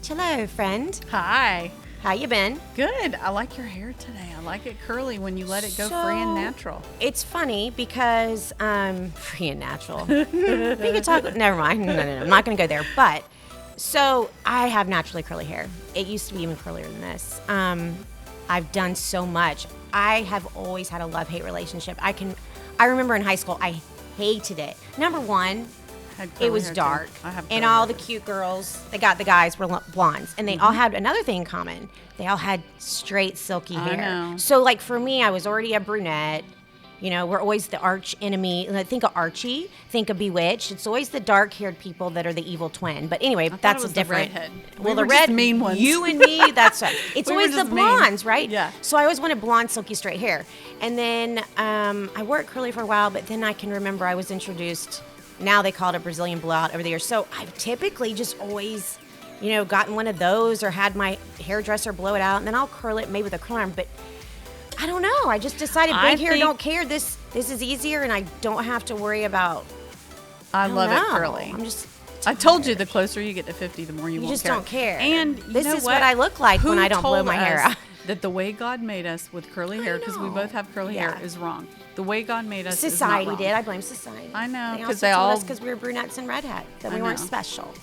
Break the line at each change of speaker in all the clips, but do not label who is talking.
Hello, friend.
Hi.
How you been?
Good. I like your hair today. I like it curly when you let it go free and natural.
It's funny because free and natural. We could talk. Never mind. No. I'm not going to go there. But so I have naturally curly hair. It used to be even curlier than this. I've done so much. I have always had a love-hate relationship. I remember in high school, I hated it. Number one, it was dark, and all the cute girls, the guys were blondes, and they all had another thing in common. They all had straight, silky hair.
Know.
So, like, for me, I was already a brunette. You know, we're always the arch enemy. Think of Archie. Think of Bewitched. It's always the dark-haired people that are the evil twin. But anyway, that's a different.
The redhead.
Well,
we
the red
mean ones.
You and me. That's right. It's always the blondes, right?
Yeah.
So I always wanted blonde, silky, straight hair. And then I wore it curly for a while, but then I can remember I was introduced. Now they call it a Brazilian blowout over the years. So I've typically just always, gotten one of those or had my hairdresser blow it out, and then I'll curl it maybe with a curl iron. But I don't know. I just decided big hair, don't care. This is easier, and I don't have to worry about.
I love it curly. I told you the closer you get to 50, the more you won't care.
You just don't care.
And
this is what I look like when I don't blow my hair out.
That the way God made us with curly hair, because we both have curly hair, is wrong. The way God made us
society
is not wrong.
did. I blame society.
I know,
because they all told us because we were brunettes and redhead that we weren't special.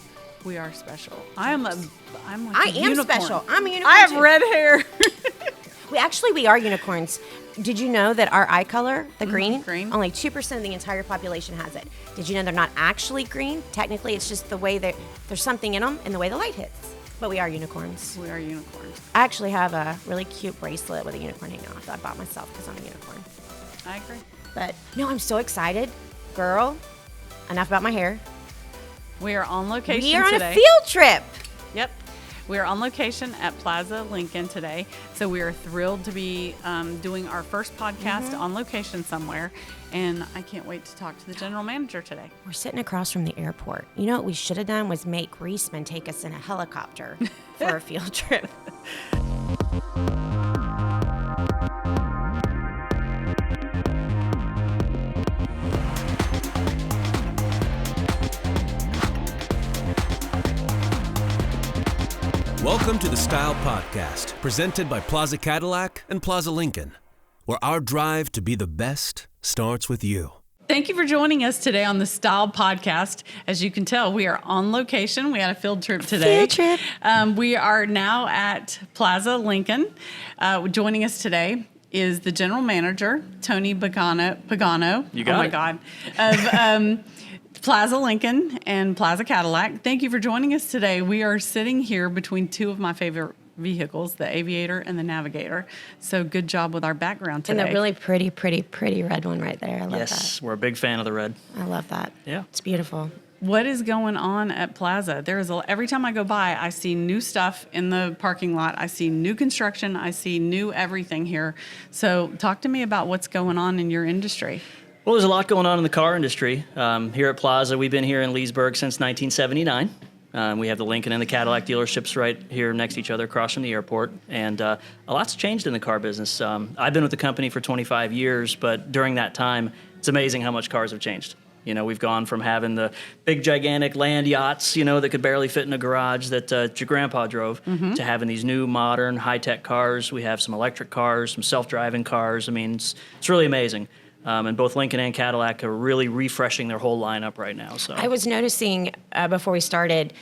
We are special. I'm like
I
a
am
unicorn.
special. I'm a unicorn.
I have red hair.
We are unicorns. Did you know that our eye color, the green,
only
2% of the entire population has it? Did you know they're not actually green? Technically, it's just the way that there's something in them and the way the light hits. But we are unicorns.
We are unicorns.
I actually have a really cute bracelet with a unicorn hanging off that I bought myself because I'm a unicorn.
I agree.
But no, I'm so excited. Girl, enough about my hair.
We are on location today.
We are on a field trip.
Yep. We are on location at Plaza Lincoln today. So we are thrilled to be doing our first podcast on location somewhere. And I can't wait to talk to the general manager today.
We're sitting across from the airport. You know what we should have done was make Reisman take us in a helicopter for a field trip.
Welcome to the Style Podcast, presented by Plaza Cadillac and Plaza Lincoln, where our drive to be the best starts with you.
Thank you for joining us today on the Style Podcast. As you can tell, we are on location. We had a field trip today. We are now at Plaza Lincoln. Joining us today is the general manager, Tony Pagano.
You got it.
Oh, my God. Of Plaza Lincoln and Plaza Cadillac. Thank you for joining us today. We are sitting here between two of my favorite vehicles, the Aviator and the Navigator. So good job with our background today.
And the really pretty red one right there. I love that.
Yes, we're a big fan of the red.
I love that.
Yeah.
It's beautiful.
What is going on at Plaza? Every time I go by, I see new stuff in the parking lot. I see new construction. I see new everything here. So talk to me about what's going on in your industry.
Well, there's a lot going on in the car industry. Here at Plaza, we've been here in Leesburg since 1979. We have the Lincoln and the Cadillac dealerships right here next to each other across from the airport. And a lot's changed in the car business. I've been with the company for 25 years, but during that time, it's amazing how much cars have changed. You know, we've gone from having the big, gigantic land yachts, that could barely fit in a garage that your grandpa drove, to having these new, modern, high-tech cars. We have some electric cars, some self-driving cars. I mean, it's really amazing. And both Lincoln and Cadillac are really refreshing their whole lineup right now. So
I was noticing before we started,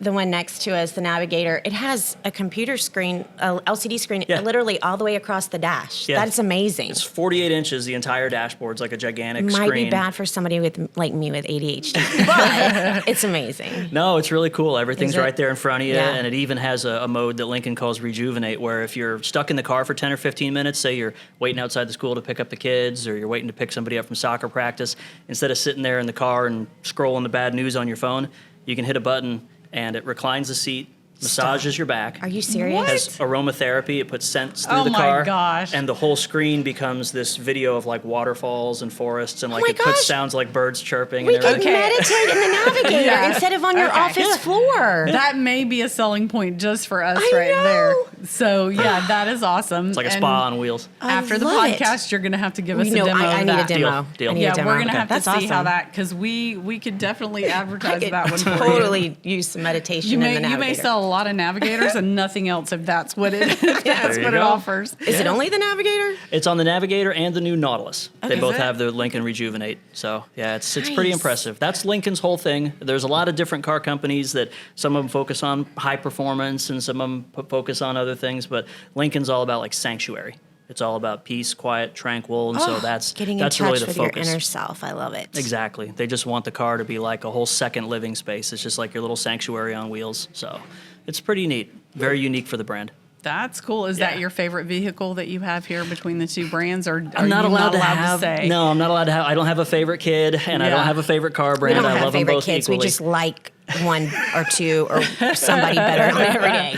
the one next to us, the Navigator, it has a computer screen, a LCD screen, literally all the way across the dash. Yeah. That's amazing.
It's 48 inches, the entire dashboard's like a gigantic screen.
Might be bad for somebody like me with ADHD, but it's amazing.
No, it's really cool. Everything's right there in front of you, and it even has a mode that Lincoln calls Rejuvenate, where if you're stuck in the car for 10 or 15 minutes, say you're waiting outside the school to pick up the kids, or you're waiting to pick somebody up from soccer practice, instead of sitting there in the car and scrolling the bad news on your phone, you can hit a button and it reclines the seat, massages your back.
Are you serious?
What?
It has aromatherapy. It puts scents through the
my
car.
Gosh.
And the whole screen becomes this video of like waterfalls and forests, and like it puts sounds like birds chirping.
We
and
can
everything.
meditate in the Navigator instead of on your office floor.
That may be a selling point just for us
I know.
there. So yeah, that is awesome.
It's like a spa on wheels.
After the
love it.
podcast, you're going to have to give us a
No,
demo.
I
of
need a
that.
demo.
Deal.
I need a
Yeah,
demo.
we're going to have to
That's
see
awesome.
how that, because we could definitely advertise
I could
that one for you.
totally use some meditation
You
in the
may
Navigator.
sell a lot of Navigators and nothing else if that's what it offers.
Is it only the Navigator?
It's on the Navigator and the new Nautilus.
Okay.
They both
Is it?
have the Lincoln Rejuvenate. So, yeah, it's pretty
Nice.
impressive. That's Lincoln's whole thing. There's a lot of different car companies that some of them focus on high performance and some of them focus on other things, but Lincoln's all about like sanctuary. It's all about peace, quiet, tranquil, and so that's
Getting in
that's
touch
really the
with
focus.
your inner self. I love it.
Exactly. They just want the car to be like a whole second living space. It's just like your little sanctuary on wheels. So it's pretty neat. Very unique for the brand.
That's cool. Is
Yeah.
that your favorite vehicle that you have here between the two brands, or
I'm not
you
allowed,
not allowed
to say.
say?
No, I'm not allowed to have. I don't have a favorite kid, and I
Yeah.
don't have a favorite car
We
brand.
don't
I
have
love them
favorite
both
kids.
equally.
We just like one or two or somebody better on every day.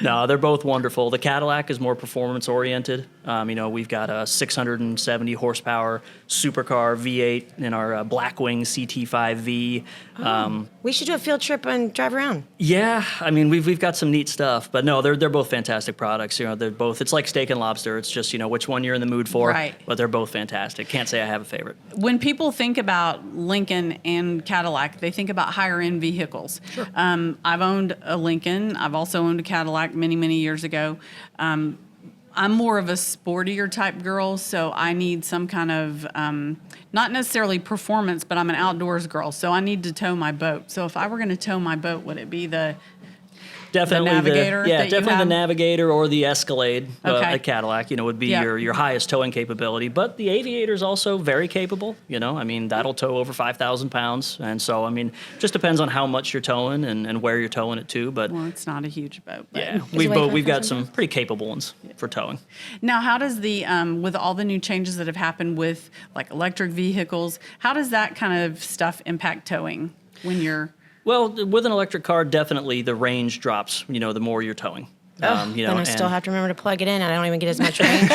No, they're both wonderful. The Cadillac is more performance oriented. We've got a 670 horsepower supercar V8 in our Blackwing CT5V.
We should do a field trip and drive around.
Yeah, I mean we've got some neat stuff, but no, they're both fantastic products. They're both. It's like steak and lobster. It's just which one you're in the mood for.
Right.
But they're both fantastic. Can't say I have a favorite.
When people think about Lincoln and Cadillac, they think about higher end vehicles. Sure. I've owned a Lincoln. I've also owned a Cadillac many years ago. I'm more of a sportier type girl, so I need some kind of, not necessarily performance, but I'm an outdoors girl, so I need to tow my boat. So if I were going to tow my boat, would it be the
Definitely
Navigator that you
definitely the
have?
Navigator or the Escalade,
Okay.
a Cadillac, would be
Yeah.
your highest towing capability. But the Aviator is also very capable. That'll tow over 5,000 pounds, and so just depends on how much you're towing and where you're towing it to. But
Well, it's not a huge boat. But.
yeah,
Is it
we've got
5,000
some pretty capable ones for towing.
Now, how does the with all the new changes that have happened with like electric vehicles, how does that kind of stuff impact towing when you're
Well, with an electric car, definitely the range drops. The more you're towing.
Then I still have to remember to plug it in. I don't even get as much range.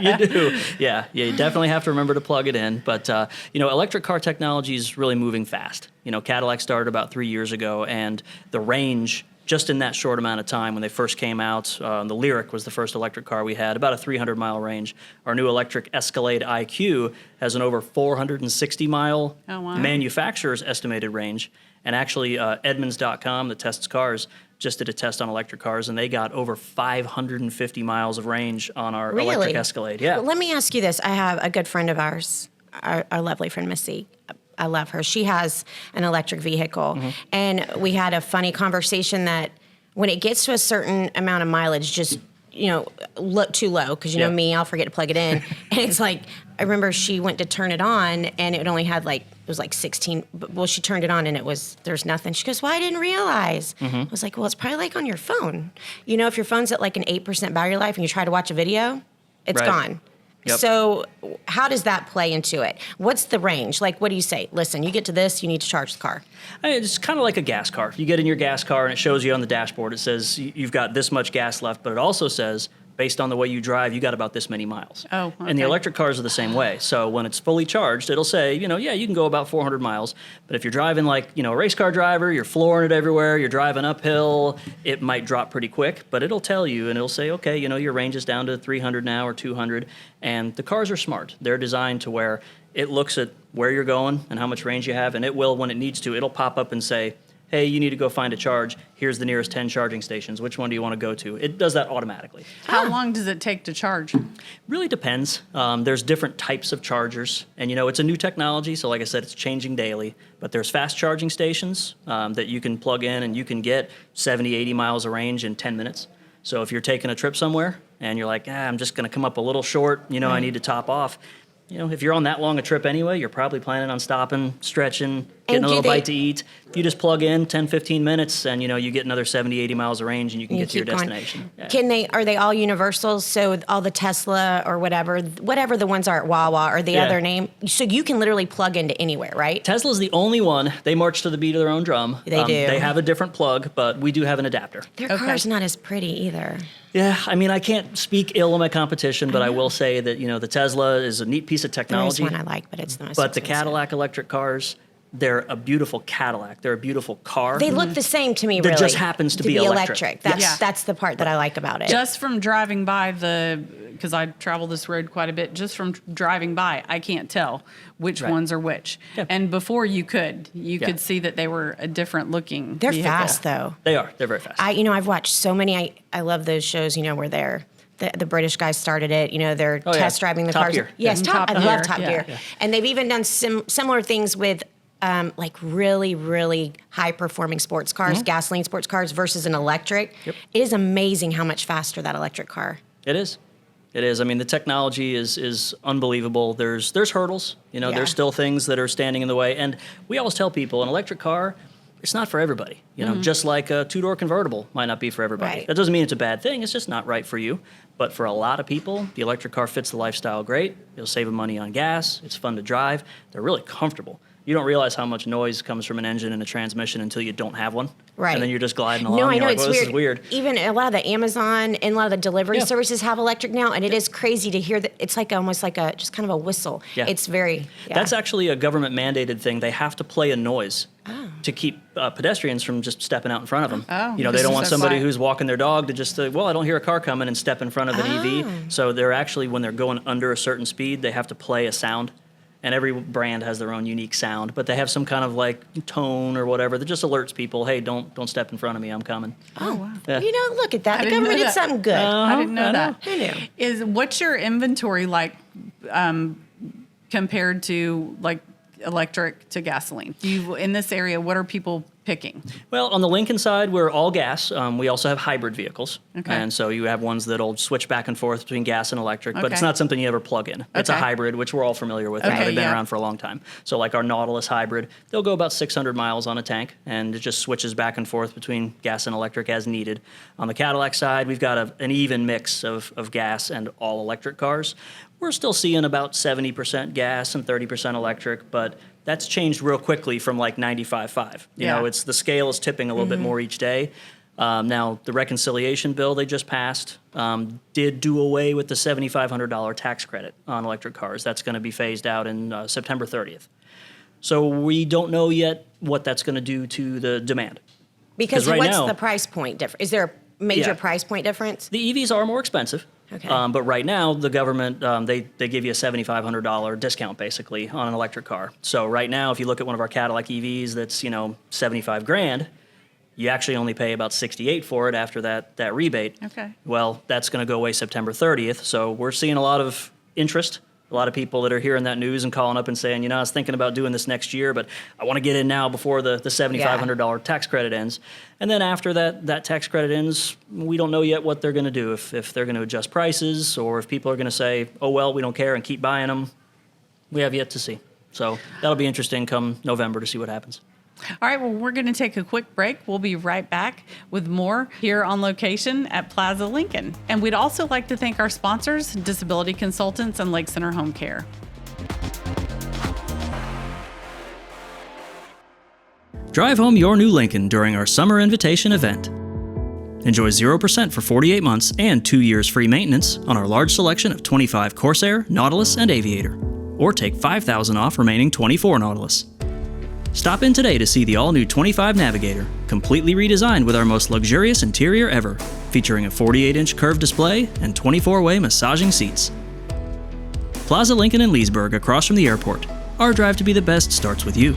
You do. Yeah, you definitely have to remember to plug it in. But, electric car technology is really moving fast. Cadillac started about 3 years ago, and the range, just in that short amount of time when they first came out, the Lyriq was the first electric car we had, about a 300-mile range. Our new electric Escalade IQ has an over 460-mile
Oh, wow.
manufacturer's estimated range. And actually, Edmunds.com, that tests cars, just did a test on electric cars, and they got over 550 miles of range on our electric Escalade. Yeah.
Well, let me ask you this. I have a good friend of ours, our lovely friend Missy. I love her. She has an electric vehicle.
Mm-hmm.
And we had a funny conversation that when it gets to a certain amount of mileage, just, look too low. Because,
Yeah.
me, I'll forget to plug it in. And it's like, I remember she went to turn it on and it only had it was 16. Well, she turned it on and there's nothing. She goes, well, I didn't realize.
Mm-hmm.
I was like, well, it's probably like on your phone. If your phone's at like an 8% battery life and you try to watch a video, it's
Right.
gone.
Yep.
So how does that play into it? What's the range? Like, what do you say? Listen, you get to this, you need to charge the car.
It's kind of like a gas car. You get in your gas car and it shows you on the dashboard. It says you've got this much gas left, but it also says, based on the way you drive, you got about this many miles.
Oh,
And the
okay.
electric cars are the same way. So when it's fully charged, it'll say, you can go about 400 miles. But if you're driving like, a race car driver, you're flooring it everywhere, you're driving uphill, it might drop pretty quick. But it'll tell you, and it'll say, okay, your range is down to 300 now or 200. And the cars are smart. They're designed to where it looks at where you're going and how much range you have, and it will, when it needs to, it'll pop up and say, hey, you need to go find a charge. Here's the nearest 10 charging stations. Which one do you want to go to? It does that automatically.
how long does it take to charge?
Really depends. There's different types of chargers. And, it's a new technology. So like I said, it's changing daily. But there's fast charging stations that you can plug in and you can get 70, 80 miles of range in 10 minutes. So if you're taking a trip somewhere and you're like, I'm just going to come up a little short, I need to top off. If you're on that long a trip anyway, you're probably planning on stopping, stretching, getting a little bite to eat. You just plug in 10, 15 minutes and, you get another 70, 80 miles of range and you can get to your
keep going.
destination. Yeah.
Are they all universals? So all the Tesla or whatever the ones are at Wawa or the
Yeah.
other name. So you can literally plug into anywhere, right?
Tesla's the only one. They march to the beat of their own drum.
They do.
They have a different plug, but we do have an adapter.
Their
Okay.
car's not as pretty either.
Yeah, I can't speak ill of my competition, but I will say that, the Tesla is a neat piece of
There is
technology.
one I like, but it's the most
But the
expensive.
Cadillac electric cars, they're a beautiful Cadillac. They're a beautiful car.
They look the same to me,
That
really.
just happens to be electric.
That's the part that I like about it.
Just from driving by because I travel this road quite a bit, just from driving by, I can't tell which ones are which.
Yeah.
And before you could see that they were a different looking
They're
vehicle.
fast, though.
They are. They're very fast.
I've watched so many. I love those shows, where the British guys started it. They're test driving the
Top
cars.
Gear.
Yes,
Top
I
Gear.
love Top
Yeah.
Gear.
Yeah.
And they've even done similar things with like really, really high performing sports cars, gasoline sports cars versus an electric.
Yep.
It is amazing how much faster that electric car.
It is. It is. I mean, the technology is unbelievable. There's hurdles. There's still things that are standing in the way. And we always tell people an electric car, it's not for everybody. Just like a two-door convertible might not be for everybody.
Right.
That doesn't mean it's a bad thing. It's just not right for you. But for a lot of people, the electric car fits the lifestyle great. You'll save them money on gas. It's fun to drive. They're really comfortable. You don't realize how much noise comes from an engine and a transmission until you don't have one.
Right.
And then you're just gliding along.
No, I
and
know,
you're like,
it's
well,
weird.
This is weird.
Even a lot of the Amazon and a lot of the delivery services have electric now, and it is crazy to hear that. It's like almost like just kind of a whistle.
Yeah.
It's very. Yeah.
That's actually a government mandated thing. They have to play a noise to keep pedestrians from just stepping out in front of them.
Oh,
they
this
don't
is
want
so
somebody
quiet.
who's walking their dog to just, I don't hear a car coming and step in front of an EV. So they're actually, when they're going under a certain speed, they have to play a sound. And every brand has their own unique sound, but they have some kind of like tone or whatever that just alerts people, hey, don't step in front of me, I'm coming.
Oh, wow.
Yeah.
Look at that.
I
The
didn't know
government did
that.
something good.
I didn't know that.
Who knew?
What's your inventory like compared to like electric to gasoline? In this area, what are people picking?
Well, on the Lincoln side, we're all gas. We also have hybrid vehicles.
Okay.
And so you have ones that'll switch back and forth between gas and electric, but it's
Okay.
not something you ever plug in. It's a
Okay.
hybrid, which we're all familiar with.
Okay,
They've been
yeah.
around for a long time. So like our Nautilus hybrid, they'll go about 600 miles on a tank, and it just switches back and forth between gas and electric as needed. On the Cadillac side, we've got an even mix of gas and all electric cars. We're still seeing about 70% gas and 30% electric, but that's changed real quickly from like 95.5. You know, it's the scale is tipping a little bit more each day. Now, the reconciliation bill they just passed did do away with the $7,500 tax credit on electric cars. That's going to be phased out in September 30th. So we don't know yet what that's going to do to the demand.
Because
right
what's
now-
the price point difference? Is there a major
Yeah.
price point difference?
The EVs are more expensive.
Okay.
But right now, the government, they give you a $7,500 discount, basically, on an electric car. So right now, if you look at one of our Cadillac EVs that's, 75 grand, you actually only pay about 68 for it after that rebate.
Okay.
Well, that's going to go away September 30th. So we're seeing a lot of interest. A lot of people that are hearing that news and calling up and saying, I was thinking about doing this next year, but I want to get in now before the $7,500 tax credit ends. And then after that tax credit ends, we don't know yet what they're going to do, if they're going to adjust prices or if people are going to say, oh, well, we don't care and keep buying them. We have yet to see. So that'll be interesting come November to see what happens.
All right, well, we're going to take a quick break. We'll be right back with more here on location at Plaza Lincoln. And we'd also like to thank our sponsors, Disability Consultants and Lake Center Homecare.
Drive home your new Lincoln during our summer invitation event. Enjoy 0% for 48 months and 2 years free maintenance on our large selection of 25 Corsair, Nautilus, and Aviator. Or take $5,000 off remaining 24 Nautilus. Stop in today to see the all-new 25 Navigator, completely redesigned with our most luxurious interior ever, featuring a 48-inch curved display and 24-way massaging seats. Plaza Lincoln in Leesburg, across from the airport. Our drive to be the best starts with you.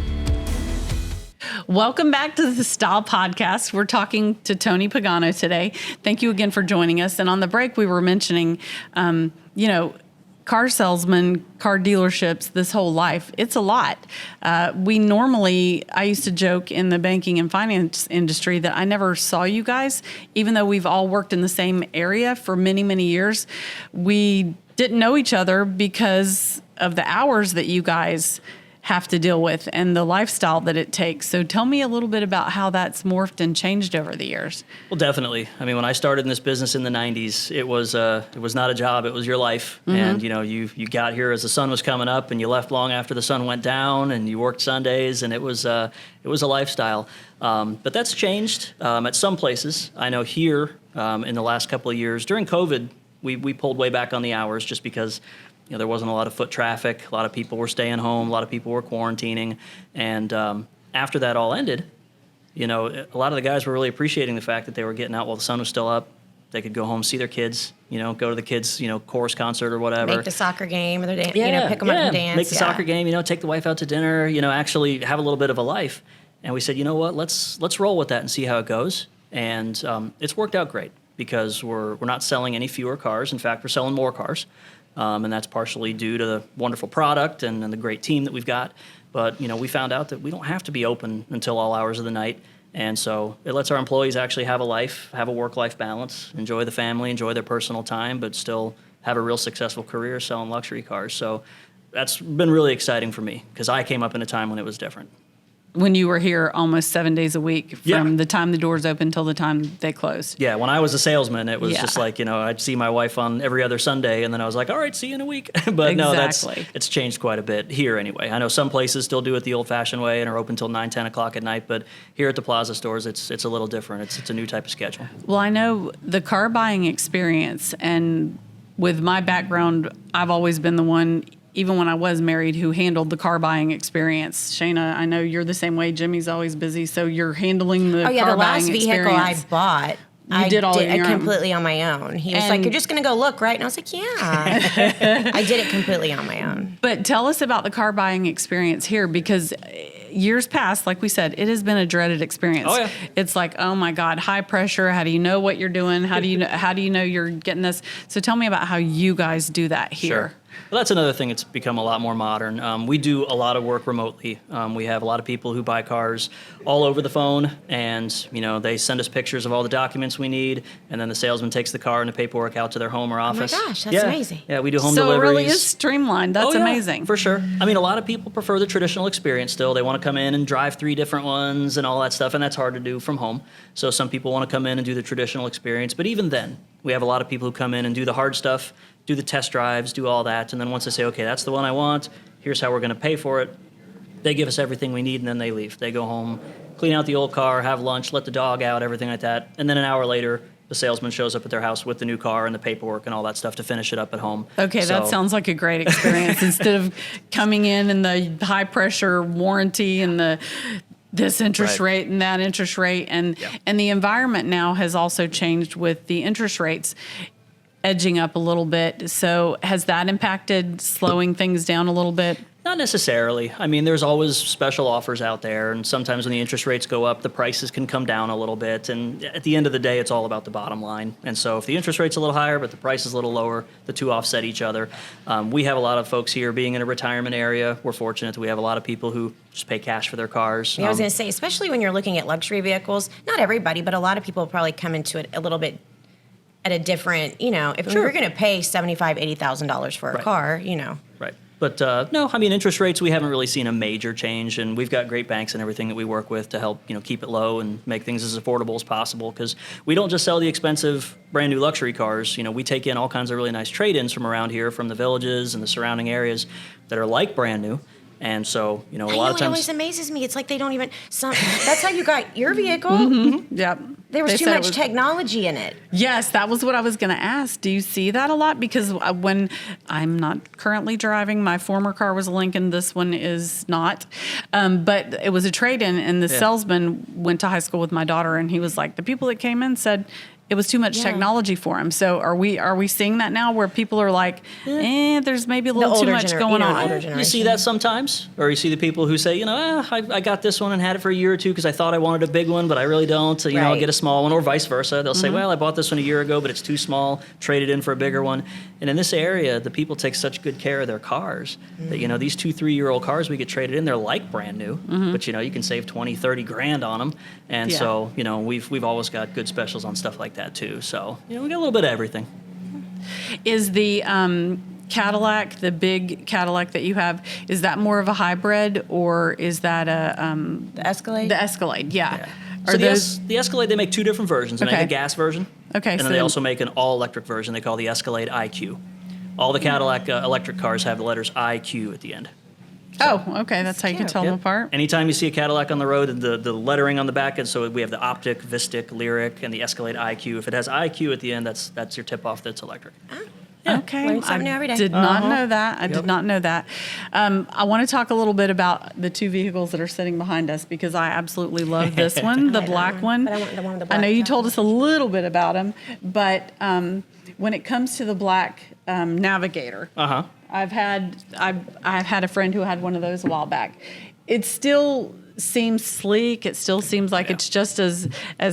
Welcome back to the Style Podcast. We're talking to Tony Pagano today. Thank you again for joining us. And on the break, we were mentioning, car salesmen, car dealerships, this whole life. It's a lot. I used to joke in the banking and finance industry that I never saw you guys, even though we've all worked in the same area for many, many years. We didn't know each other because of the hours that you guys have to deal with and the lifestyle that it takes. So tell me a little bit about how that's morphed and changed over the years.
Well, definitely. I mean, when I started in this business in the 90s, it was not a job, it was your life.
Mm-hmm.
And, you got here as the sun was coming up and you left long after the sun went down and you worked Sundays and it was a lifestyle. But that's changed at some places. I know here in the last couple of years, during COVID, we pulled way back on the hours just because there wasn't a lot of foot traffic. A lot of people were staying home. A lot of people were quarantining. And after that all ended, a lot of the guys were really appreciating the fact that they were getting out while the sun was still up. They could go home, see their kids, go to the kids, chorus concert or whatever.
Make the soccer game or their pick them up and dance.
Make the soccer game, take the wife out to dinner, actually have a little bit of a life. And we said, you know what, let's roll with that and see how it goes. And it's worked out great because we're not selling any fewer cars. In fact, we're selling more cars. And that's partially due to the wonderful product and the great team that we've got. But, we found out that we don't have to be open until all hours of the night. And so it lets our employees actually have a life, have a work-life balance, enjoy the family, enjoy their personal time, but still have a real successful career selling luxury cars. So that's been really exciting for me because I came up in a time when it was different.
When you were here almost 7 days a week from the time the doors opened till the time they closed.
Yeah, when I was a salesman, it was just like, I'd see my wife on every other Sunday, and then I was like, all right, see you in a week. But no, it's changed quite a bit here anyway. I know some places still do it the old-fashioned way and are open till 9, 10 o'clock at night, but here at the Plaza stores, it's a little different. It's a new type of schedule.
Well, I know the car buying experience, and with my background, I've always been the one, even when I was married, who handled the car buying experience. Shayna, I know you're the same way. Jimmy's always busy, so you're handling the car buying experience.
The last vehicle I bought, I did it
own.
completely on my own. He was like, you're just going to go look, right? And I was like, yeah. I did it completely on my own.
But tell us about the car buying experience here, because years past, like we said, it has been a dreaded experience.
Oh, yeah.
It's like, oh my God, high pressure. How do you know what you're doing? How do you know you're getting this? So tell me about how you guys do that here.
Sure. Well, that's another thing that's become a lot more modern. We do a lot of work remotely. We have a lot of people who buy cars all over the phone, and they send us pictures of all the documents we need, and then the salesman takes the car and the paperwork out to their home or office.
Oh my gosh, that's amazing.
Yeah, we do home
so
deliveries.
So it really is streamlined. That's amazing.
For sure. I mean, a lot of people prefer the traditional experience still. They want to come in and drive 3 different ones and all that stuff, and that's hard to do from home. So some people want to come in and do the traditional experience, but even then, we have a lot of people who come in and do the hard stuff, do the test drives, do all that, and then once they say, okay, that's the one I want, here's how we're going to pay for it, they give us everything we need, and then they leave. They go home, clean out the old car, have lunch, let the dog out, everything like that, and then an hour later, the salesman shows up at their house with the new car and the paperwork and all that stuff to finish it up at home.
Okay, that sounds like a great experience. Instead of coming in and the high-pressure warranty and this interest rate and that interest rate, and the environment now has also changed with the interest rates edging up a little bit. So has that impacted slowing things down a little bit?
Not necessarily. I mean, there's always special offers out there, and sometimes when the interest rates go up, the prices can come down a little bit. And at the end of the day, it's all about the bottom line. And so if the interest rate's a little higher, but the price is a little lower, the two offset each other. We have a lot of folks here being in a retirement area. We're fortunate that we have a lot of people who just pay cash for their cars.
I was going to say, especially when you're looking at luxury vehicles, not everybody, but a lot of people probably come into it a little bit at a different, if you're going to pay $75,000, $80,000 for a car,
Right. But no, I mean, interest rates, we haven't really seen a major change, and we've got great banks and everything that we work with to help, keep it low and make things as affordable as possible, because we don't just sell the expensive brand new luxury cars. We take in all kinds of really nice trade-ins from around here, from the villages and the surrounding areas that are like brand new. And so, a lot of times...
It always amazes me. It's like they don't even... that's how you got your vehicle?
Mm-hmm. Yep.
There was too much technology in it.
Yes, that was what I was going to ask. Do you see that a lot? Because when I'm not currently driving, my former car was a Lincoln. This one is not. But it was a trade-in, and the salesman went to high school with my daughter, and he was like, the people that came in said... it was too much technology for him. So are we seeing that now where people are like, there's maybe a little too much going on?
You see that sometimes? Or you see the people who say, I got this one and had it for a year or two because I thought I wanted a big one, but I really don't. So, I'll get a small one, or vice versa. They'll say, well, I bought this one a year ago, but it's too small, traded in for a bigger one. And in this area, the people take such good care of their cars that, these 2-3-year-old cars we get traded in, they're like brand new, but, you can save 20, 30 grand on them. And so, we've always got good specials on stuff like that too. So, we got a little bit of everything.
Is the Cadillac, the big Cadillac that you have, is that more of a hybrid, or is that
the Escalade?
The Escalade, yeah.
So the Escalade, they make 2 different versions. They make a gas version, and then they also make an all-electric version they call the Escalade IQ. All the Cadillac electric cars have the letters IQ at the end.
So, okay, that's how you can tell them apart.
Anytime you see a Cadillac on the road, the lettering on the back, and so we have the Optic, Vistic, Lyric, and the Escalade IQ. If it has IQ at the end, that's your tip-off that's electric.
Okay.
Learn something new every day.
Did not know that. I did not know that. I want to talk a little bit about the two vehicles that are sitting behind us because I absolutely love this one, the black one.
But I want the one with the
I know
black
you
top.
told us a little bit about them, but when it comes to the black Navigator, I've had a friend who had one of those a while back. It still seems sleek. It still seems like it's just as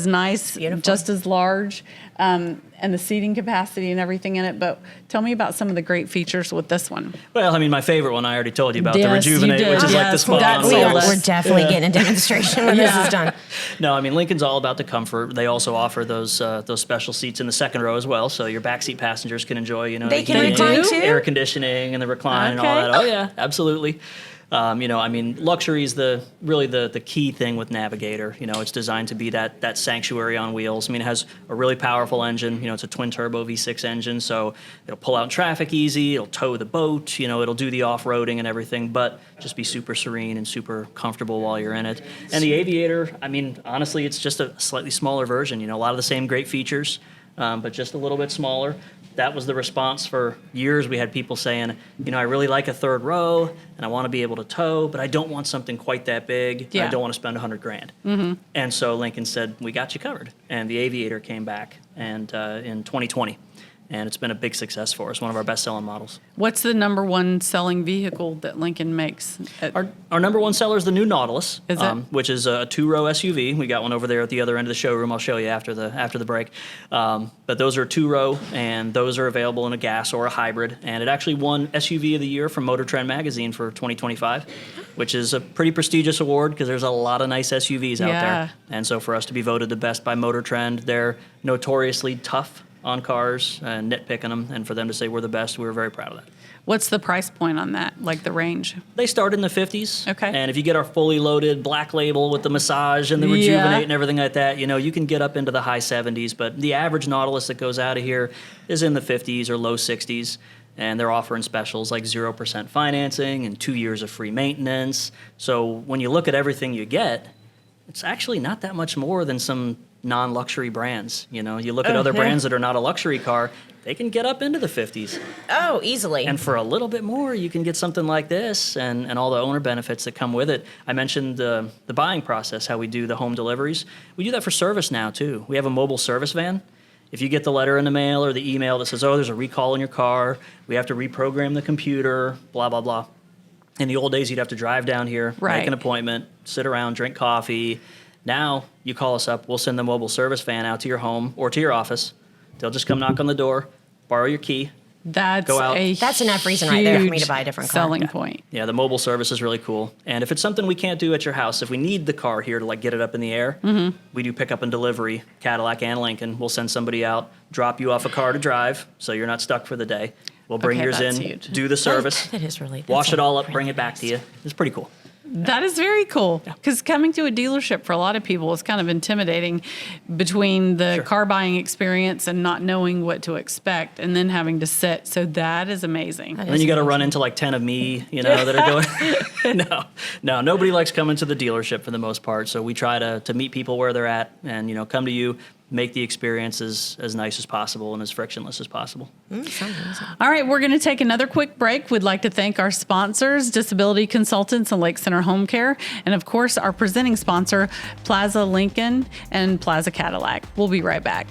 nice,
Beautiful.
just as large, and the seating capacity and everything in it. But tell me about some of the great features with this one.
Well, I mean, my favorite one I already told you about, the
Yes, you
Rejuvenate,
did.
which is like the
Yes,
spot
that
on
sold
wheels.
us.
We're definitely getting a demonstration when this is done.
No, I mean, Lincoln's all about the comfort. They also offer those special seats in the second row as well, so your backseat passengers can enjoy,
They
the
can
heating,
recline too?
air conditioning, and the recline and all
Okay.
that. Oh yeah, absolutely. I mean, luxury is really the key thing with Navigator. It's designed to be that sanctuary on wheels. I mean, it has a really powerful engine. It's a twin turbo V6 engine, so it'll pull out in traffic easy. It'll tow the boat. It'll do the off-roading and everything, but just be super serene and super comfortable while you're in it. And the Aviator, I mean, honestly, it's just a slightly smaller version. A lot of the same great features, but just a little bit smaller. That was the response for years. We had people saying, I really like a third row and I want to be able to tow, but I don't want something quite that big. And
Yeah.
I don't want to spend $100,000. Mm-hmm. And so Lincoln said, we got you covered. And the Aviator came back and in 2020. And it's been a big success for us, one of our best-selling models.
What's the number one selling vehicle that Lincoln makes?
Our number one seller is the new Nautilus,
Is it?
which is a two-row SUV. We got one over there at the other end of the showroom. I'll show you after the break. But those are two-row, and those are available in a gas or a hybrid. And it actually won SUV of the Year from Motor Trend magazine for 2025, which is a pretty prestigious award because there's a lot of nice SUVs out
Yeah.
there. And so for us to be voted the best by Motor Trend, they're notoriously tough on cars and nitpicking them, and for them to say we're the best, we were very proud of that.
What's the price point on that, like the range?
They start in the 50s.
Okay.
And if you get our fully loaded black label with the massage and the Rejuvenate and everything like that, you can get up into the high 70s. But the average Nautilus that goes out of here is in the 50s or low 60s. And they're offering specials like 0% financing and 2 years of free maintenance. So when you look at everything you get, it's actually not that much more than some non-luxury brands. You look at other brands that are not a luxury car, they can get up into the 50s.
Oh, easily.
And for a little bit more, you can get something like this and all the owner benefits that come with it. I mentioned the buying process, how we do the home deliveries. We do that for service now, too. We have a mobile service van. If you get the letter in the mail or the email that says, there's a recall in your car, we have to reprogram the computer, blah, blah, blah. In the old days, you'd have to drive down here,
Right.
make an appointment, sit around, drink coffee. Now, you call us up, we'll send the mobile service van out to your home or to your office. They'll just come knock on the door, borrow your key.
That's
Go out.
That's enough reason right there for me to
huge
buy a different car.
selling point.
Yeah, the mobile service is really cool. And if it's something we can't do at your house, if we need the car here to get it up in the air, we do pick up and delivery, Cadillac and Lincoln. We'll send somebody out, drop you off a car to drive, so you're not stuck for the day. We'll bring
Okay,
yours
that's
in,
huge.
do the service,
That is really.
wash
that's
it all up,
really
bring it back
nice.
to you. It's pretty cool.
That is very cool because coming to a dealership for a lot of people is kind of intimidating between the car buying experience and not knowing what to expect and then having to sit. So that is amazing.
And then you got to run into 10 of me, that are going. No, nobody likes coming to the dealership for the most part. So we try to meet people where they're at and, come to you, make the experience as nice as possible and as frictionless as possible.
All right, we're going to take another quick break. We'd like to thank our sponsors, Disability Consultants and Lake Center Homecare, and of course, our presenting sponsor, Plaza Lincoln and Plaza Cadillac. We'll be right back.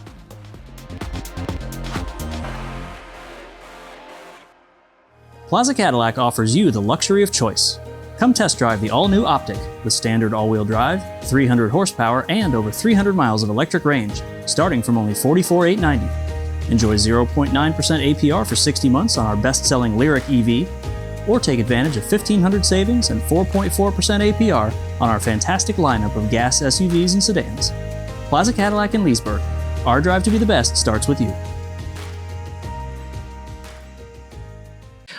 Plaza Cadillac offers you the luxury of choice. Come test drive the all-new Optic with standard all-wheel drive, 300 horsepower, and over 300 miles of electric range, starting from only $44,890. Enjoy 0.9% APR for 60 months on our best-selling Lyric EV, or take advantage of $1,500 savings and 4.4% APR on our fantastic lineup of gas SUVs and sedans. Plaza Cadillac in Leesburg. Our drive to be the best starts with you.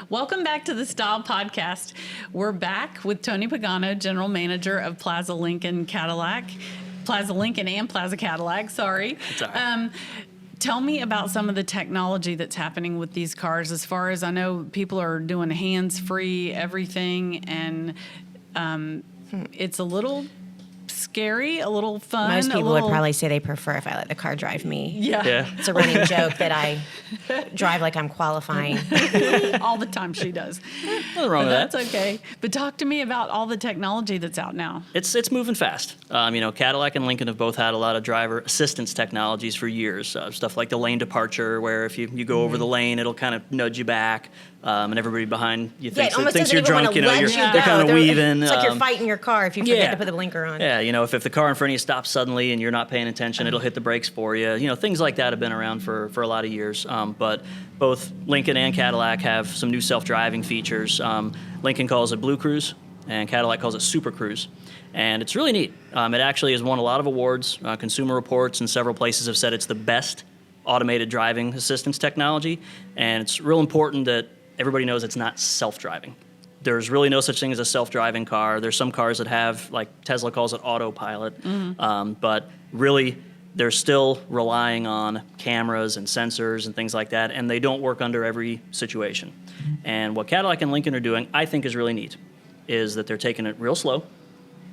Welcome back to the Style Podcast. We're back with Tony Pagano, General Manager of Plaza Lincoln Cadillac. Plaza Lincoln and Plaza Cadillac, sorry.
That's all right.
Tell me about some of the technology that's happening with these cars. As far as I know, people are doing hands-free everything, and it's a little scary, a little fun.
Most people would probably say they prefer if I let the car drive me.
Yeah.
It's a running joke that I drive like I'm qualifying.
All the time she does.
Nothing wrong with that.
That's okay. But talk to me about all the technology that's out now.
It's moving fast. Cadillac and Lincoln have both had a lot of driver assistance technologies for years. Stuff like the lane departure, where if you go over the lane, it'll kind of nudge you back, and everybody behind you thinks you're drunk. They're kind of weaving.
It's like you're fighting your car if you forget to put the blinker on.
Yeah, if the car in front of you stops suddenly and you're not paying attention, it'll hit the brakes for you. Things like that have been around for a lot of years. But both Lincoln and Cadillac have some new self-driving features. Lincoln calls it Blue Cruise, and Cadillac calls it Super Cruise. And it's really neat. It actually has won a lot of awards. Consumer Reports and several places have said it's the best automated driving assistance technology. And it's real important that everybody knows it's not self-driving. There's really no such thing as a self-driving car. There's some cars that have, like Tesla calls it autopilot. But really, they're still relying on cameras and sensors and things like that, and they don't work under every situation. And what Cadillac and Lincoln are doing, I think is really neat, is that they're taking it real slow,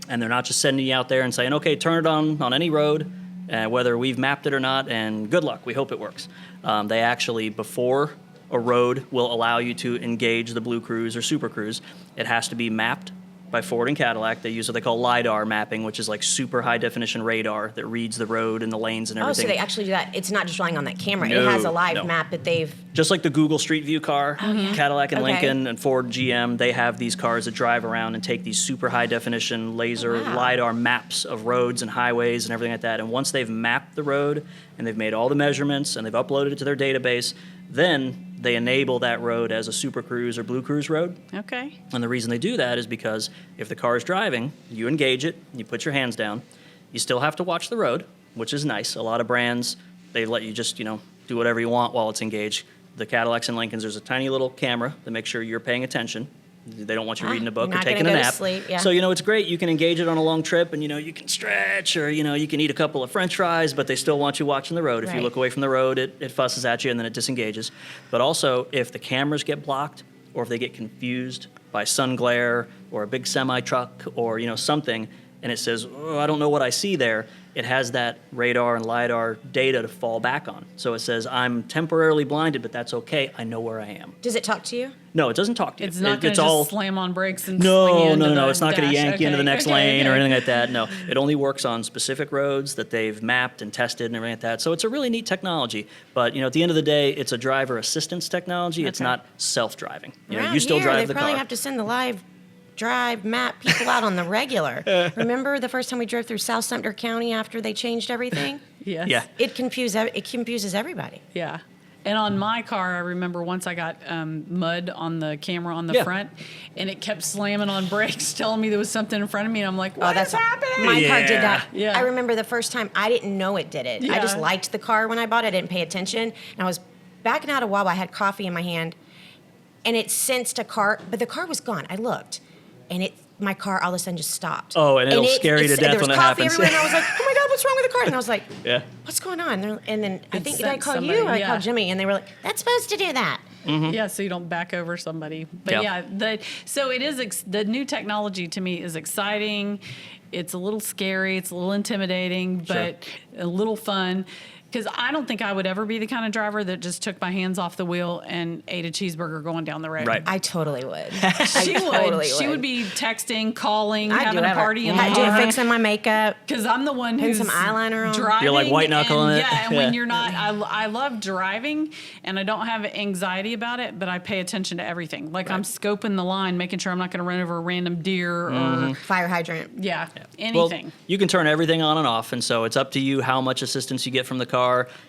and they're not just sending you out there and saying, okay, turn it on any road, whether we've mapped it or not, and good luck, we hope it works. They actually, before a road will allow you to engage the Blue Cruise or Super Cruise, it has to be mapped by Ford and Cadillac. They use what they call LiDAR mapping, which is like super high definition radar that reads the road and the lanes and everything.
Oh, so they actually do that. It's not just relying on that camera. It has a live map that they've...
Just like the Google Street View car, Cadillac and Lincoln and Ford, GM, they have these cars that drive around and take these super high definition laser LiDAR maps of roads and highways and everything like that. And once they've mapped the road and they've made all the measurements and they've uploaded it to their database, then they enable that road as a Super Cruise or Blue Cruise road.
Okay.
And the reason they do that is because if the car is driving, you engage it, you put your hands down, you still have to watch the road, which is nice. A lot of brands, they let you just, do whatever you want while it's engaged. The Cadillacs and Lincolns, there's a tiny little camera to make sure you're paying attention. They don't want you reading a book or taking a nap.
Sleep, yeah.
So, it's great. You can engage it on a long trip and, you can stretch or, you can eat a couple of French fries, but they still want you watching the road. If you look away from the road, it fusses at you and then it disengages. But also, if the cameras get blocked or if they get confused by sun glare or a big semi-truck or, something, and it says, oh, I don't know what I see there, it has that radar and LiDAR data to fall back on. So it says, I'm temporarily blinded, but that's okay. I know where I am.
Does it talk to you?
No, it doesn't talk to you.
It's not going to just slam on brakes and sling you
No.
into the
It's not going to yank you into the next lane or
okay.
anything like that. No, it only works on specific roads that they've mapped and tested and everything like that. So it's a really neat technology. But, at the end of the day, it's a driver assistance technology. It's not self-driving. You still drive the car.
They probably have to send the live drive map people out on the regular. Remember the first time we drove through South Sumter County after they changed everything?
Yes.
Yeah.
It confuses everybody.
Yeah. And on my car, I remember once I got mud on the camera on the front, and it kept slamming on brakes, telling me there was something in front of me, and I'm like, what is happening?
My car did that.
Yeah.
I remember the first time, I didn't know it did it.
Yeah.
I just liked the car when I bought it. I didn't pay attention. And I was backing out of Wawa. I had coffee in my hand, and it sensed a car, but the car was gone. I looked, and my car all of a sudden just stopped.
Oh, and it'll scare you to death when it happens.
There was coffee everywhere, and I was like, oh my God, what's wrong with the car? And I was like,
Yeah.
what's going on? And then I think, did I
sent
call
somebody,
you? Or I
yeah.
called Jimmy, and they were like, that's supposed to do that.
Yeah, so you don't back over somebody. But so it is, the new technology to me is exciting. It's a little scary. It's a little intimidating, but a little fun. Because I don't think I would ever be the kind of driver that just took my hands off the wheel and ate a cheeseburger going down the road.
Right.
I totally would.
She would. She would be texting, calling, having a party in the car.
Fixing my makeup.
Because I'm the one who's
some eyeliner on.
driving.
You're like white knuckling it.
Yeah, and when you're not, I love driving, and I don't have anxiety about it, but I pay attention to everything. Like I'm scoping the line, making sure I'm not going to run over a random deer or
Fire hydrant.
anything.
Well, you can turn everything on and off, and so it's up to you how much assistance you get from the car.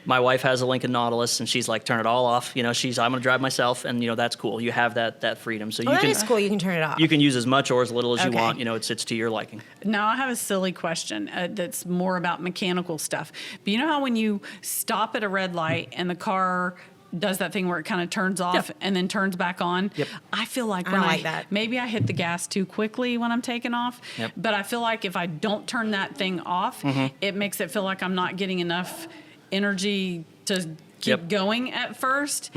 My wife has a Lincoln Nautilus, and she's like, turn it all off. I'm going to drive myself, and that's cool. You have that freedom. So
That is cool. You can turn it off.
You can use as much or as little as you
Okay.
want. It's to your liking.
Now I have a silly question that's more about mechanical stuff. But you know how when you stop at a red light and the car does that thing where it kind of turns off and then turns back on?
Yep.
I feel like
I
when
don't like that.
maybe I hit the gas too quickly when I'm taking off.
Yep.
But I feel like if I don't turn that thing off, it makes it feel like I'm not getting enough energy to keep going at first.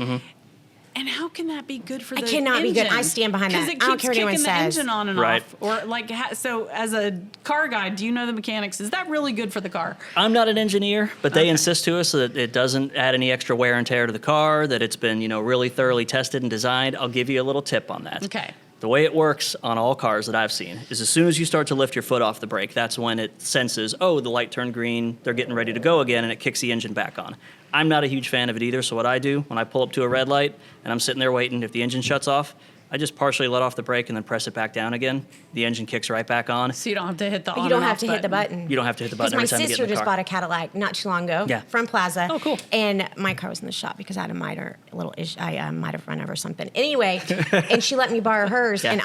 And how can that be good for the
engine? Cannot be good. I stand behind that.
Because it
I don't
keeps
care what anyone
kicking the
says.
engine on and
Right.
off. Or like, so as a car guy, do you know the mechanics? Is that really good for the car?
I'm not an engineer, but they insist to us that it doesn't add any extra wear and tear to the car, that it's been, really thoroughly tested and designed. I'll give you a little tip on that.
Okay.
The way it works on all cars that I've seen is as soon as you start to lift your foot off the brake, that's when it senses, oh, the light turned green, they're getting ready to go again, and it kicks the engine back on. I'm not a huge fan of it either, so what I do when I pull up to a red light and I'm sitting there waiting, if the engine shuts off, I just partially let off the brake and then press it back down again. The engine kicks right back on.
So you don't have to hit the on
You don't
and
have
off
to hit the button.
You don't have to hit the button
Because
every
my
time you get
sister
in the
just
car.
bought a Cadillac not too long ago from Plaza.
Oh, cool.
And my car was in the shop because I had a I might have run over something. Anyway, and she let me borrow hers,
Yeah.
and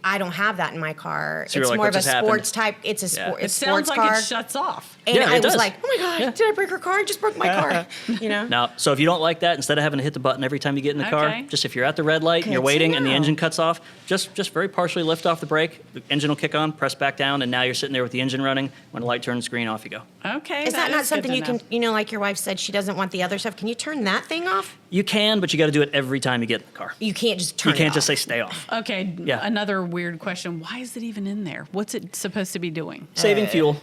I don't have that in my car.
So you're
it's
like,
more
what
of a
just happened?
sports type. It's a sport.
It
It's
sounds
sports
like
car.
it shuts off.
And
Yeah, it
I was
does.
like, oh my God, did I break her car? I just broke my car.
Now, so if you don't like that, instead of having to hit the button every time you get in the car,
Okay.
just if you're at the red light and you're waiting and the engine cuts off, just very partially lift off the brake, the engine will kick on, press back down, and now you're sitting there with the engine running. When the light turns green, off you go.
Okay.
Is that not
good
something
to
you
know.
can, like your wife said, she doesn't want the other stuff. Can you turn that thing off?
You can, but you got to do it every time you get in the car.
You can't just turn
You
it
can't
off.
just say stay off.
Okay.
Yeah.
Another weird question. Why is it even in there? What's it supposed to be doing?
Saving fuel.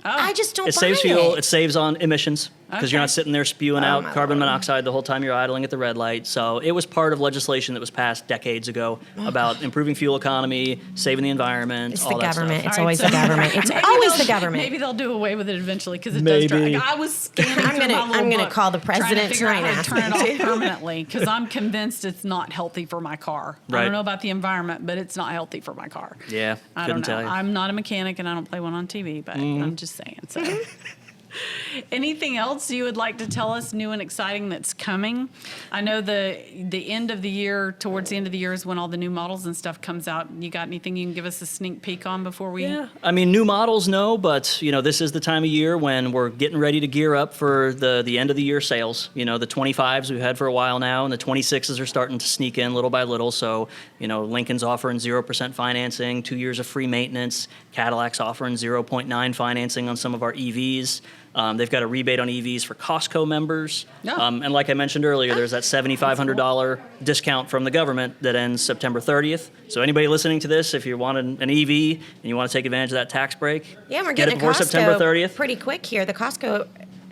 I just don't
It
buy
saves fuel.
it.
It saves on emissions because you're
Okay.
not sitting there spewing
Oh,
out
my
carbon
Lord.
monoxide the whole time you're idling at the red light. So it was part of legislation that was passed decades ago about improving fuel economy, saving the environment,
It's
all
the
that
government.
stuff.
It's
All right,
always
so-
the government. It's
Maybe
always the
they'll-
government.
Maybe they'll do away with it eventually because it
Maybe.
does drive. I was scanning
I'm
through
gonna-
my little
I'm gonna
book
call the
trying to
president
figure out
tonight
how
and
to turn
ask
it
him
off permanently because I'm convinced it's not healthy for my car. I
Right.
don't know about the environment, but it's not healthy for my car.
Yeah,
I
couldn't
don't know.
tell you.
I'm not a mechanic and I don't play one on TV, but I'm just saying. So. Anything else you would like to tell us new and exciting that's coming? I know the end of the year, towards the end of the year is when all the new models and stuff comes out. You got anything you can give us a sneak peek on before we?
Yeah, I mean, new models, no, but this is the time of year when we're getting ready to gear up for the end of the year sales. The 25s we've had for a while now, and the 26s are starting to sneak in little by little. So, Lincoln's offering 0% financing, 2 years of free maintenance. Cadillac's offering 0.9 financing on some of our EVs. They've got a rebate on EVs for Costco members.
Yeah.
And like I mentioned earlier, there's that $7,500 discount from the government that ends September 30th. So anybody listening to this, if you want an EV and you want to take advantage of that tax break,
Yeah, we're
get
getting
it before
a Costco
September 30th.
pretty quick here. The Costco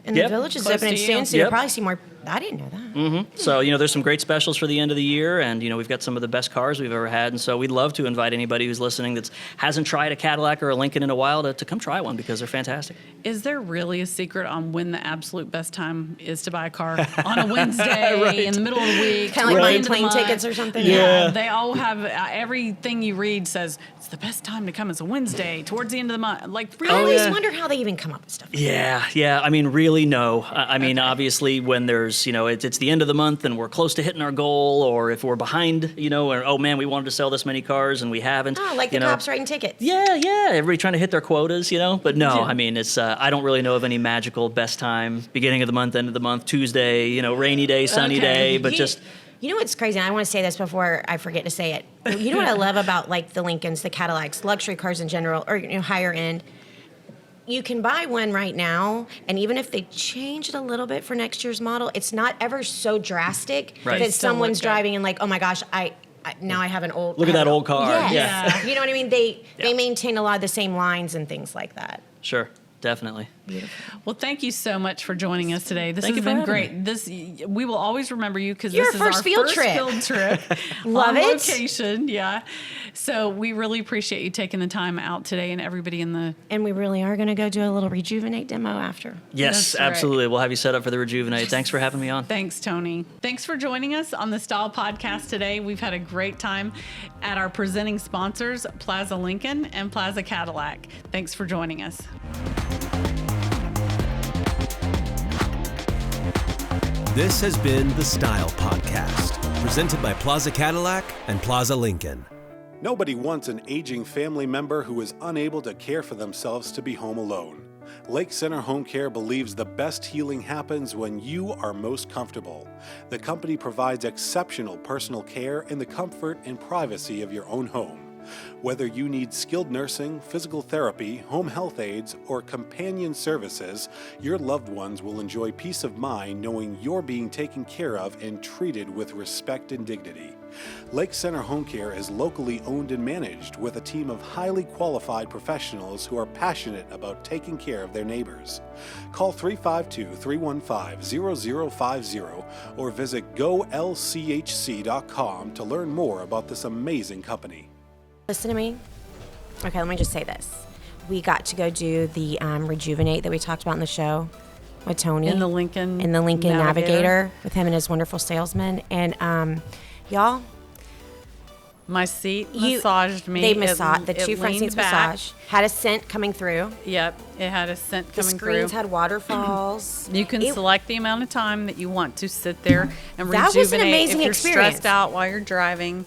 in
Yep.
the village is
Close
opening
to you.
soon, so
Yep.
you'll probably see more. I didn't know that.
So, there's some great specials for the end of the year, and, we've got some of the best cars we've ever had. And so we'd love to invite anybody who's listening that hasn't tried a Cadillac or a Lincoln in a while to come try one because they're fantastic.
Is there really a secret on when the absolute best time is to buy a car? On a Wednesday, in the middle of the week?
Kind of like
towards the
buying
end of the
plane
month?
tickets or something.
Yeah, they all have, everything you read says, it's the best time to come is a Wednesday, towards the end of the month. Like,
I
really?
always
yeah.
wondered how they even come up with stuff.
Yeah. I mean, really, no. I mean, obviously, when there's, it's the end of the month and we're close to hitting our goal, or if we're behind, or, oh man, we wanted to sell this many cars and we haven't.
Oh, like the cops writing tickets.
Yeah. Everybody trying to hit their quotas, But no, I mean, it's, I don't really know of any magical best time, beginning of the month, end of the month, Tuesday, rainy day, sunny
Okay.
day, but just.
You know what's crazy? And I want to say this before I forget to say it. You know what I love about like the Lincolns, the Cadillacs, luxury cars in general, or higher end? You can buy one right now, and even if they change it a little bit for next year's model, it's not ever so drastic
Right.
that
Still
someone's
look good.
driving and like, oh my gosh, now I have an old.
Look at
I have
that
an
old car.
Yes.
Yeah.
You know what I mean? They
Yeah.
maintain a lot of the same lines and things like that.
Sure, definitely.
Well, thank you so much for joining us today. This
Thank
has
you for
been
having
great. We will always remember you because
Your
this is
first
our
field
first
trip.
field trip
Love
on
it.
location. Yeah. So we really appreciate you taking the time out today, and everybody in the.
And we really are going to go do a little Rejuvenate demo after.
Yes,
That's right.
absolutely. We'll have you set up for the Rejuvenate. Thanks for having me on.
Thanks, Tony. Thanks for joining us on the Style Podcast today. We've had a great time at our presenting sponsors, Plaza Lincoln and Plaza Cadillac. Thanks for joining us.
This has been the Style Podcast, presented by Plaza Cadillac and Plaza Lincoln.
Nobody wants an aging family member who is unable to care for themselves to be home alone. Lake Center Home Care believes the best healing happens when you are most comfortable. The company provides exceptional personal care in the comfort and privacy of your own home. Whether you need skilled nursing, physical therapy, home health aides, or companion services, your loved ones will enjoy peace of mind knowing you're being taken care of and treated with respect and dignity. Lake Center Home Care is locally owned and managed with a team of highly qualified professionals who are passionate about taking care of their neighbors. Call 352-315-0050 or visit golchc.com to learn more about this amazing company.
Listen to me. Okay, let me just say this. We got to go do the Rejuvenate that we talked about in the show with Tony.
In the Lincoln
Navigator with him and his wonderful salesman. And y'all,
my seat massaged me.
They massaged. The
It
two front
leaned
seats
back.
massaged. Had a scent coming through.
Yep, it had a scent
The
coming
screens
through.
had waterfalls.
You can select the amount of time that you want to sit there and
That was
rejuvenate.
an amazing
if you're
experience.
stressed out while you're driving,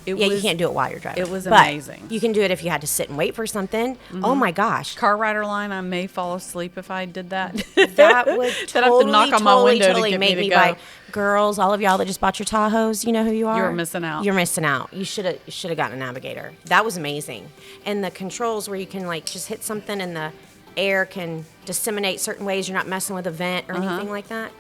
You can't do it while you're driving.
It was
but
amazing.
You can do it if you had to sit and wait for something. Oh my gosh.
Car rider line, I may fall asleep if I did that.
That would
Then I have to knock on my window to get me
make
to
me
go.
buy. Girls, all of y'all that just bought your Tahoes, you know who you are.
You're missing out.
You're missing out. You should have gotten a Navigator. That was amazing. And the controls where you can like just hit something and the air can disseminate certain ways. You're not messing with a vent or anything like that.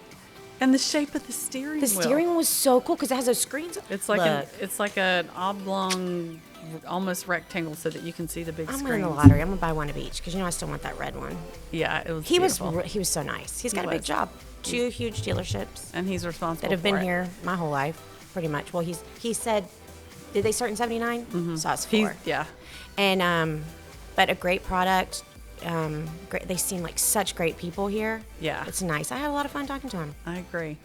And the shape of the steering
The
wheel.
steering wheel was so cool because it has those screens.
It's like
Look,
it's like an oblong, almost rectangle, so that you can see the big
I'm
screen.
winning the lottery. I'm gonna buy one of each because I still want that red one.
Yeah, it was.
He
beautiful.
was so nice. He's got
He
a big
was.
job. 2 huge dealerships
and he's responsible
that have been
for it.
here my whole life, pretty much. Well, he said, did they start in '79? Mm-hmm. So I was 4.
Yeah.
And but a great product. Great. They seem like such great people here.
Yeah.
It's nice. I had a lot of fun talking to him.
I agree.